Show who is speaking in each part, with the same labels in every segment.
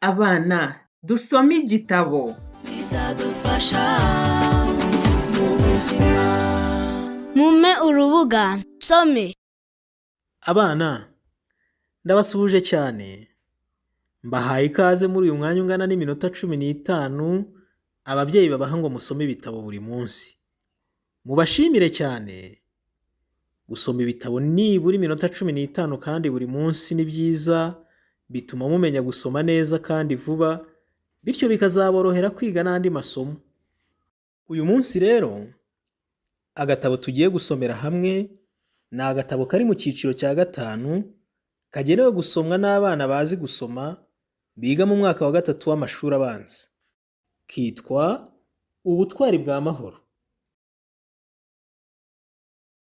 Speaker 1: Abana, dusome igitabo.
Speaker 2: bizadufasha mu buzima. Mumpe urubuga nsome.
Speaker 3: Abana, ndabasuhuje cyane. Mbahaye ikaze muri uyu mwanya ungana n'iminota 15 ababyeyi babaha ngo musome ibitabo buri munsi. Mubashimire cyane. Gusoma ibitabo nibura iminota 15 kandi buri munsi ni byiza, bituma mumenya gusoma neza kandi vuba, bityo bikazaborohera kwiga n'andi masomo. Uyu munsi rero, agatabo tugiye gusomera hamwe ni agatabo kari mu cyiciro cya 5 kagenewe gusomwa n'abana bazi gusoma biga mu mwaka wa 3 w'amashuri abanza. Kitwa Ubutwari bwa Mahoro.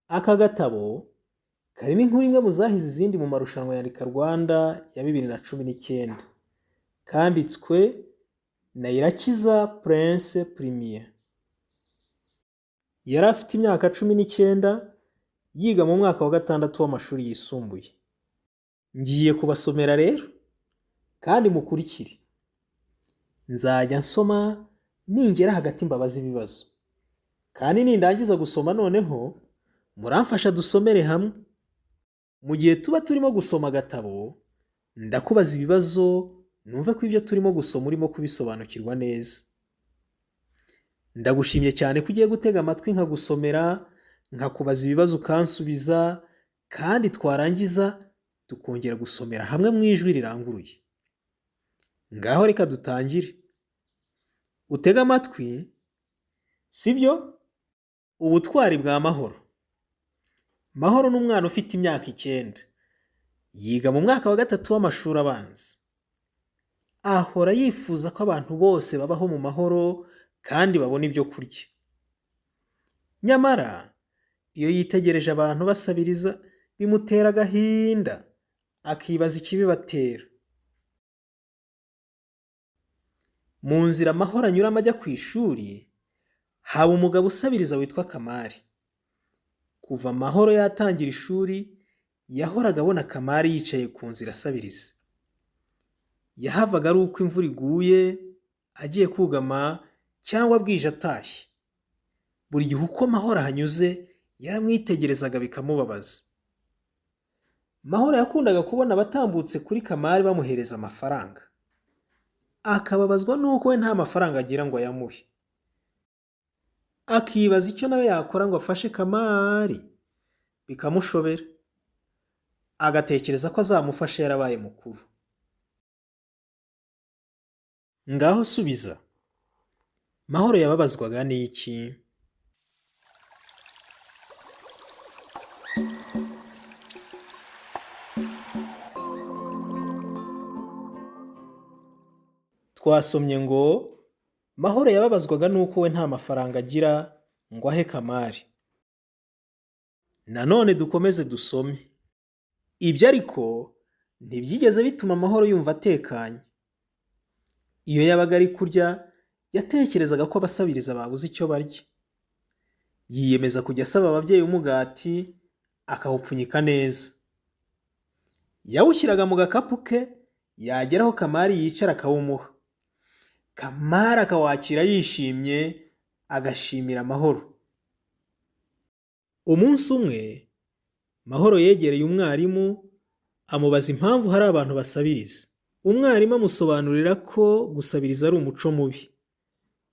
Speaker 3: Aka gatabo karimo inkuru imwe mu zahize izindi mu marushanwa ya Andika Rwanda ya 2019. Kanditswe na IRAKIZA Prince premier. Yari afite imyaka 19, yiga mu mwaka wa 6 w'amashuri yisumbuye. Ngiye kubasomera rero kandi mukurikire. Nzajya nsoma ningera hagati mbabaza ibibazo. Kandi nindangiza gusoma noneho muramfasha dusomere hamwe. Mu gihe tuba turimo gusoma agatabo, ndakubaza ibibazo numve ko ibyo turimo gusoma urimo kubisobanukirwa neza. Ndagushimye cyane ko ugiye gutega amatwi nkagusomera, nkakubaza ibibazo ukansubiza, kandi twarangiza tukongera gusomera hamwe mu ijwi riranguruye. Ngaho reka dutangire. Utega amatwi, sibyo? Ubutwari bwa Mahoro. Mahoro ni umwana ufite imyaka 9. Yiga mu mwaka wa 3 w'amashuri abanza. Ahora yifuza ko abantu bose babaho mu mahoro kandi babona ibyo kurya. Nyamara iyo yitegereje abantu basabiriza bimutera agahinda, akibaza ikibibatera. Mu nzira Mahoro anyuramo ajya ku ishuri, haba umugabo usabiriza witwa Kamari. Kuva Mahoro yatangira ishuri, yahoraga abona Kamari yicaye ku nzira asabiriza. Yahavaga ari uko imvura iguye, agiye kugama cyangwa bwije atashye. Buri gihe uko Mahoro ahanyuze yaramwitegerezaga bikamubabaza. Mahoro yakundaga kubona abatambutse kuri Kamari bamuhereza amafaranga. Akababazwa nuko we nta mafaranga agira ngo ayamuhe. Akibaza icyo nawe yakora ngo afashe Kamari, bikamushobera. Agatekereza ko azamufasha yarabaye mukuru. Ngaho subiza. Mahoro yababazwaga n'iki? Twasomye ngo Mahoro yababazwaga nuko we nta mafaranga agira ngo ahe Kamari. Nanone dukomeze dusome. Ibyo ariko ntibyigeze bituma Mahoro yumva atekanye. Iyo yabaga ari kurya, yatekerezaga ko abasabiriza babuze icyo barya. Yiyemeza kujya asaba ababyeyi umugati, akawupfunyika neza. Yawushyiraga mu gakapu ke, yageraho Kamari yicara akawumuha. Kamari akawakira yishimye, agashimira Mahoro. Umunsi umwe, Mahoro yegereye umwarimu, amubaza impamvu hari abantu basabiriza. Umwarimu amusobanurira ko gusabiriza ari umuco mubi.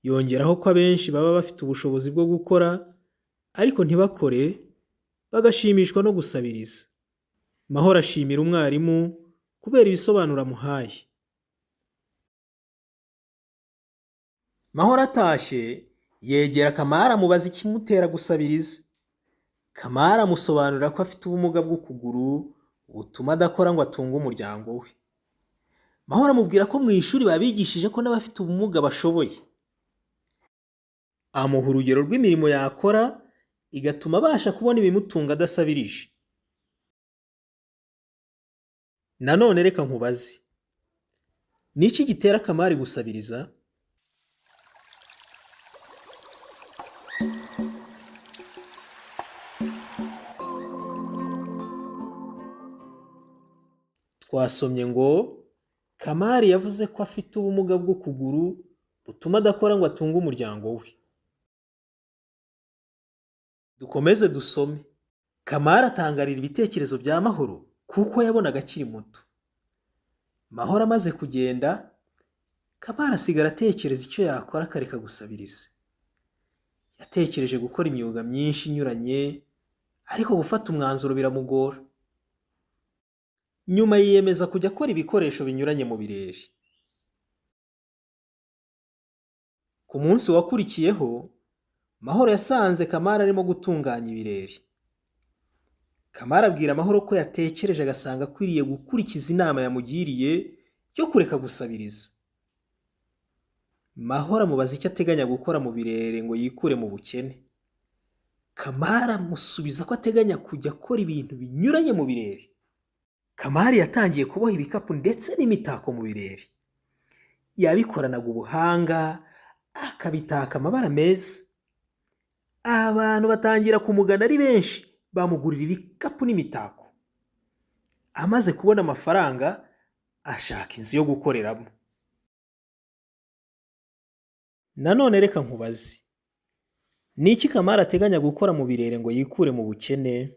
Speaker 3: Yongeraho ko abenshi baba bafite ubushobozi bwo gukora, ariko ntibakore, bagashimishwa no gusabiriza. Mahoro ashimira umwarimu kubera ibisobanuro amuhaye. Mahoro atashye, yegera Kamari amubaza ikimutera gusabiriza. Kamari amusobanurira ko afite ubumuga bw'ukuguru butuma adakora ngo atunge umuryango we. Mahoro amubwira ko mu ishuri babigishije ko n'abafite ubumuga bashoboye. Amuha urugero rw'imirimo yakora igatuma abasha kubona ibimutunga adasabirije. Nanone reka nkubaze. Ni iki gitera Kamari gusabiriza? Twasomye ngo Kamari yavuze ko afite ubumuga bw'ukuguru butuma adakora ngo atunge umuryango we. Dukomeze dusome. Kamari atangarira ibitekerezo bya Mahoro kuko yabonaga akiri muto. Mahoro amaze kugenda, Kamari asigara atekereza icyo yakora akareka gusabiriza. Yatekereje gukora imyuga myinshi inyuranye, ariko gufata umwanzuro biramugora. Nyuma yiyemeza kujya akora ibikoresho binyuranye mu birere. Ku munsi wakurikiyeho, Mahoro yasanze Kamari arimo gutunganya ibirere. Kamari abwira Mahoro ko yatekereje agasanga akwiriye gukurikiza inama yamugiriye yo kureka gusabiriza. Mahoro amubaza icyo ateganya gukora mu birere ngo yikure mu bukene. Kamari amusubiza ko ateganya kujya akora ibintu binyuranye mu birere. Kamari yatangiye kuboha ibikapu ndetse n'imitako mu birere. Yabikoranaga ubuhanga, akabitaka amabara meza. Abantu batangira kumugana ari benshi, bamugurira ibikapu n'imitako. Amaze kubona amafaranga, ashaka inzu yo gukoreramo. Nanone reka nkubaze, ni iki Kamari ateganya gukora mu birere ngo yikure mu bukene?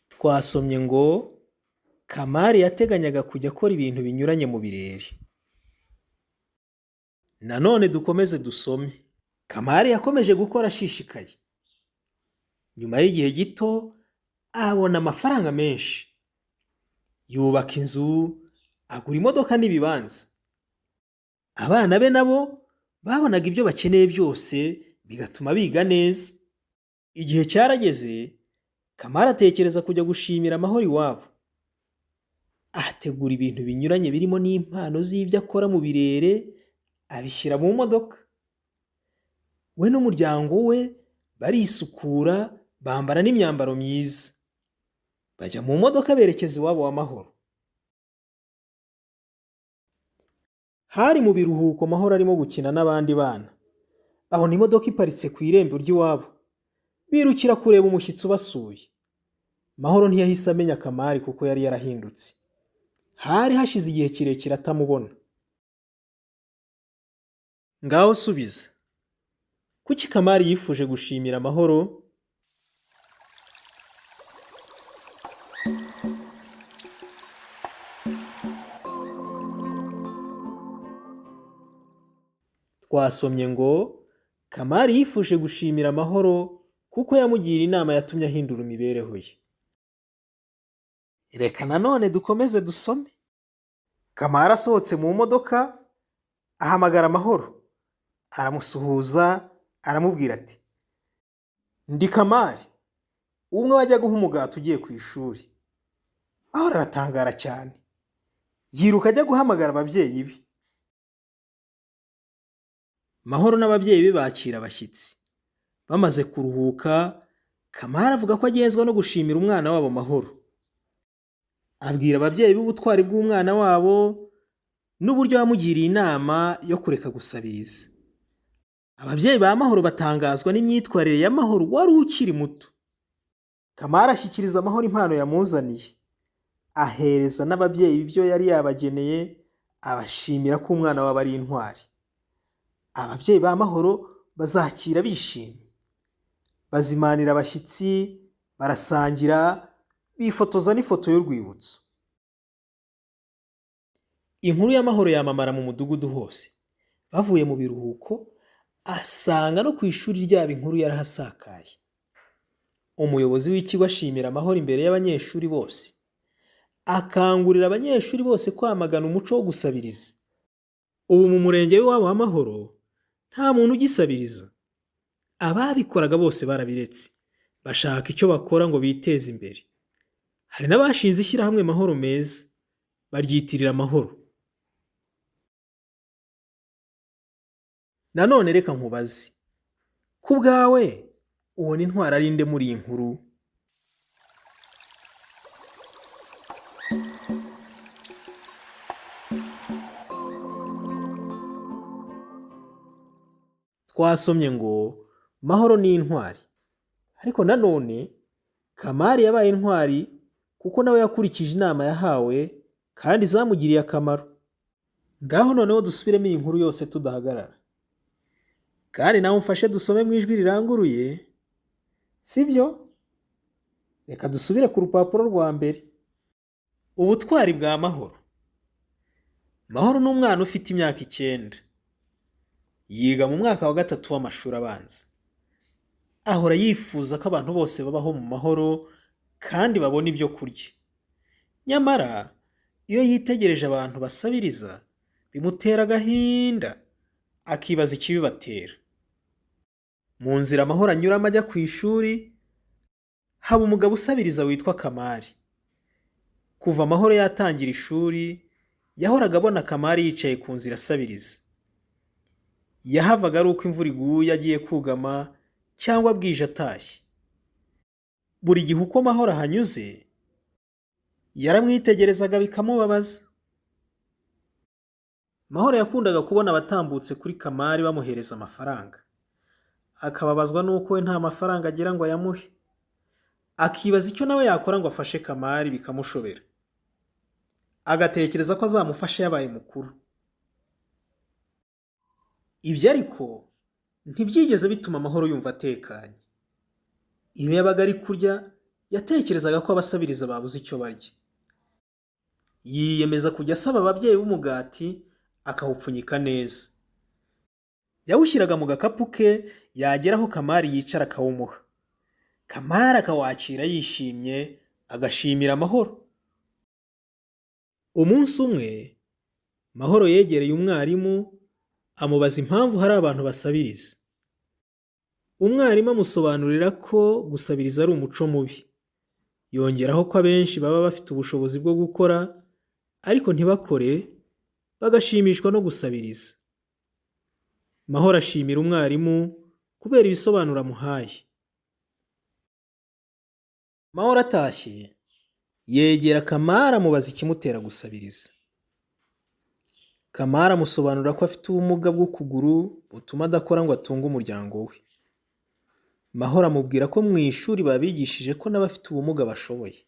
Speaker 3: Twasomye ngo Kamari yateganyaga kujya akora ibintu binyuranye mu birere. Nanone dukomeze dusome. Kamari yakomeje gukora ashishikaye. Nyuma y'igihe gito abona amafaranga menshi. Yubaka inzu, agura imodoka n'ibibanza. Abana be nabo babonaga ibyo bakeneye byose, bigatuma biga neza. Igihe cyarageze, Kamari atekereza kujya gushimira Mahoro iwabo. Ategura ibintu binyuranye birimo n'impano z'ibyo akora mu birere, abishyira mu modoka. We n'umuryango we barisukura, bambara n'imyambaro myiza. Bajya mu modoka berekeza iwabo wa Mahoro. Hari mu biruhuko Mahoro arimo gukina n'abandi bana. Babona imodoka iparitse ku irembo ry'iwabo. Birukira kureba umushyitsi ubasuye. Mahoro ntiyahise amenya Kamari kuko yari yarahindutse. Hari hashize igihe kirekire atamubona. Ngaho subiza. Kuki Kamari yifuje gushimira Mahoro? Twasomye ngo Kamari yifuje gushimira Mahoro kuko yamugira inama yatumye ahindura imibereho ye. Reka nanone dukomeze dusome. Kamari asohotse mu modoka, ahamagara Mahoro. Aramusuhuza, aramubwira ati, "Ndi Kamari, umwe wajya guha umugati ugiye ku ishuri." Mahoro aratangara cyane. Yiruka ajya guhamagara ababyeyi be. Mahoro n'ababyeyi be bakira abashyitsi. Bamaze kuruhuka, Kamari avuga ko agenzwa no gushimira umwana wabo Mahoro. Abwira ababyeyi b'ubutwari bw'umwana wabo n'uburyo yamugiriye inama yo kureka gusabiriza. Ababyeyi ba Mahoro batangazwa n'imyitwarire ya Mahoro wari ukiri muto. Kamari ashyikiriza Mahoro impano yamuzaniye. Ahereza n'ababyeyi ibyo yari yabageneye, abashimira ko umwana wabo ari intwari. Ababyeyi ba Mahoro bazakira bishimye. Bazimanira abashyitsi, barasangira, bifotoza n'ifoto y'urwibutso. Inkuru ya Mahoro yamamara mu mudugudu hose. Bavuye mu biruhuko, asanga no ku ishuri ryabo inkuru yarahasakaye. Umuyobozi w'ikigo ashimira Mahoro imbere y'abanyeshuri bose. Akangurira abanyeshuri bose kwamagana umuco wo gusabiriza. Ubu mu murenge w'iwabo wa Mahoro nta muntu ugisabiriza. Ababikoraga bose barabiretse. Bashaka icyo bakora ngo biteze imbere. Hari n'abashinze ishyirahamwe Mahoro meza. Baryitirira Mahoro. Nanone reka nkubaze. Ku bwawe ubona intwari ari nde muri iyi nkuru? Twasomye ngo Mahoro ni intwari, ariko nanone Kamari yabaye intwari kuko nawe yakurikije inama yahawe kandi zamugiriye akamaro. Ngaho noneho dusubiremo iyi nkuru yose tudahagarara, kandi nawe umfashe dusome mu ijwi riranguruye, sibyo? Reka dusubire ku rupapuro rwa mbere. Ubutwari bwa Mahoro. Mahoro ni umwana ufite imyaka 9. Yiga mu mwaka wa 3 w'amashuri abanza. Ahora yifuza ko abantu bose babaho mu mahoro kandi babona ibyo kurya. Nyamara iyo yitegereje abantu basabiriza bimutera agahinda, akibaza ikibibatera. Mu nzira Mahoro anyuramo ajya ku ishuri, haba umugabo usabiriza witwa Kamari. Kuva Mahoro yatangira ishuri, yahoraga abona Kamari yicaye ku nzira asabiriza. Yahavaga ari uko imvura iguye agiye kugama cyangwa bwije atashye. Buri gihe uko Mahoro ahanyuze, yaramwitegerezaga bikamubabaza. Mahoro yakundaga kubona abatambutse kuri Kamari bamuhereza amafaranga. Akababazwa nuko we nta mafaranga agira ngo ayamuhe. Akibaza icyo nawe yakora ngo afashe Kamari bikamushobera. Agatekereza ko azamufasha yabaye mukuru. Ibyo ariko ntibyigeze bituma Mahoro yumva atekanye. Iyo yabaga ari kurya, yatekerezaga ko abasabiriza babuze icyo barya. Yiyemeza kujya asaba ababyeyi b'umugati akawupfunyika neza. Yawushyiraga mu gakapu ke, yageraho Kamari yicara akawumuha. Kamari akawakira yishimye, agashimira Mahoro. Umunsi umwe, Mahoro yegereye umwarimu, amubaza impamvu hari abantu basabiriza. Umwarimu amusobanurira ko gusabiriza ari umuco mubi. Yongeraho ko abenshi baba bafite ubushobozi bwo gukora, ariko ntibakore, bagashimishwa no gusabiriza. Mahoro ashimira umwarimu kubera ibisobanuro amuhaye. Mahoro atashye, yegera Kamari amubaza ikimutera gusabiriza. Kamari amusobanurira ko afite ubumuga bw'ukuguru butuma adakora ngo atunge umuryango we. Mahoro amubwira ko mu ishuri babigishije ko n'abafite ubumuga bashoboye.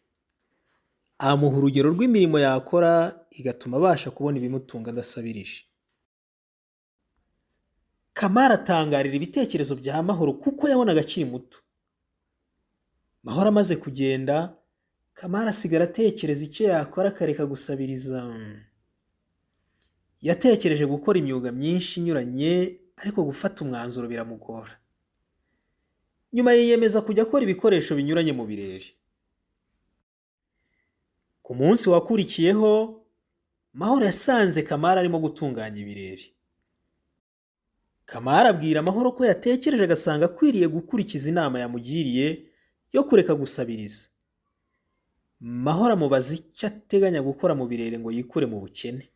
Speaker 3: Amuha urugero rw'imirimo yakora igatuma abasha kubona ibimutunga adasabirije. Kamari atangarira ibitekerezo bya Mahoro kuko yabonaga akiri muto. Mahoro amaze kugenda, Kamari asigara atekereza icyo yakora akareka gusabiriza. Yatekereje gukora imyuga myinshi inyuranye, ariko gufata umwanzuro biramugora. Nyuma yiyemeza kujya akora ibikoresho binyuranye mu birere. Ku munsi wakurikiyeho, Mahoro yasanze Kamari arimo gutunganya ibirere. Kamari abwira Mahoro ko yatekereje agasanga akwiriye gukurikiza inama yamugiriye yo kureka gusabiriza. Mahoro amubaza icyo ateganya gukora mu birere ngo yikure mu bukene.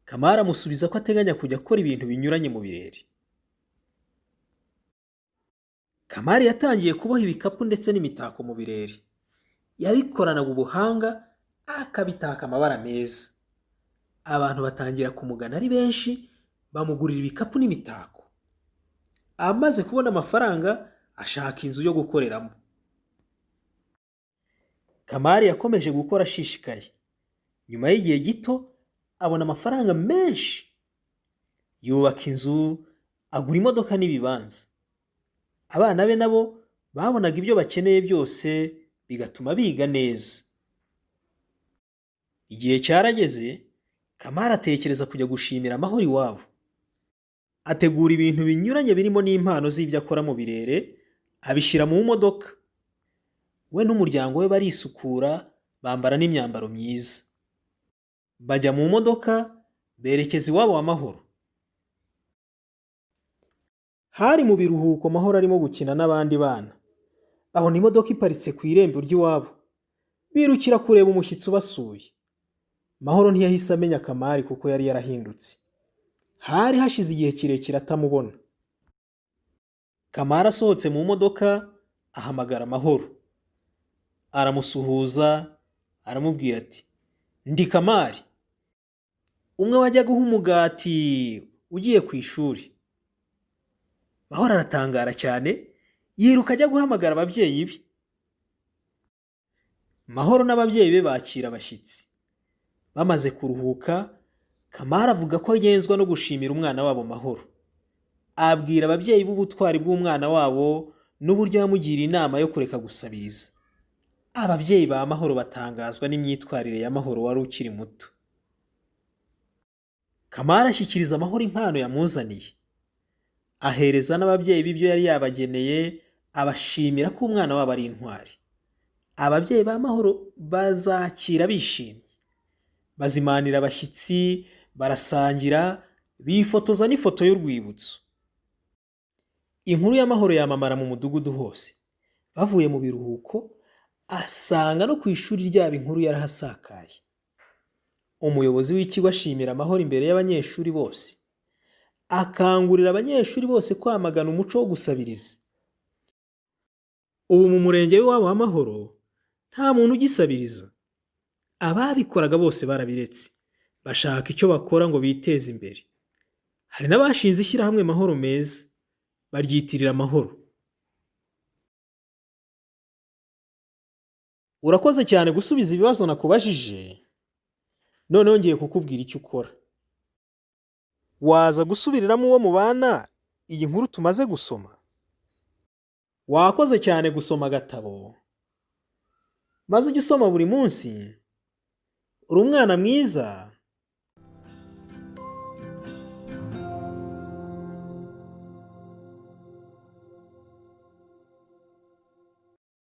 Speaker 3: Kamari amusubiza ko ateganya kujya akora ibintu binyuranye mu birere. Kamari yatangiye kuboha ibikapu ndetse n'imitako mu birere. Yabikoranaga ubuhanga, akabitaka amabara meza. Abantu batangira kumugana ari benshi, bamugurira ibikapu n'imitako. Amaze kubona amafaranga, ashaka inzu yo gukoreramo. Kamari yakomeje gukora ashishikaye. Nyuma y'igihe gito, abona amafaranga menshi. Yubaka inzu, agura imodoka n'ibibanza. Abana be nabo babonaga ibyo bakeneye byose, bigatuma biga neza. Igihe cyarageze, Kamari atekereza kujya gushimira Mahoro iwabo. Ategura ibintu binyuranye birimo n'impano z'ibyo akora mu birere, abishyira mu modoka. We n'umuryango we barisukura, bambara n'imyambaro myiza. Bajya mu modoka, berekeza iwabo wa Mahoro. Hari mu biruhuko Mahoro arimo gukina n'abandi bana. Babona imodoka iparitse ku irembo ry'iwabo. Birukira kureba umushyitsi ubasuye. Mahoro ntiyahise amenya Kamari kuko yari yarahindutse. Hari hashize igihe kirekire atamubona. Kamari asohotse mu modoka, ahamagara Mahoro. Aramusuhuza, aramubwira ati, "Ndi Kamari, umwe wajya guha umugati ugiye ku ishuri." Mahoro aratangara cyane, yiruka ajya guhamagara ababyeyi be. Mahoro n'ababyeyi be bakira abashyitsi. Bamaze kuruhuka, Kamari avuga ko agenzwa no gushimira umwana wabo Mahoro. Abwira ababyeyi b'ubutwari bw'umwana wabo n'uburyo yamugiriye inama yo kureka gusabiriza. Ababyeyi ba Mahoro batangazwa n'imyitwarire ya Mahoro wari ukiri muto. Kamari ashyikiriza Mahoro impano yamuzaniye. Ahereza n'ababyeyi b'ibyo yari yabageneye, abashimira ko umwana wabo ari intwari. Ababyeyi ba Mahoro bazakira bishimye. Bazimanira abashyitsi, barasangira, bifotoza n'ifoto y'urwibutso. Inkuru ya Mahoro yamamara mu mudugudu hose. Bavuye mu biruhuko, asanga no ku ishuri ryabo inkuru yarahasakaye. Umuyobozi w'ikigo ashimira Mahoro imbere y'abanyeshuri bose. Akangurira abanyeshuri bose kwamagana umuco wo gusabiriza. Ubu mu murenge w'iwabo wa Mahoro nta muntu ugisabiriza. Ababikoraga bose barabiretse, bashaka icyo bakora ngo biteze imbere. Hari n'abashinze ishyirahamwe Mahoro meza, baryitirira Mahoro. Urakoze cyane gusubiza ibibazo nakubajije. Noneho ngiye kukubwira icyo ukora. Waza gusubiriramo uwo mubana iyi nkuru tumaze gusoma. Wakoze cyane gusoma agatabo, maze ujye usoma buri munsi. Uri umwana mwiza.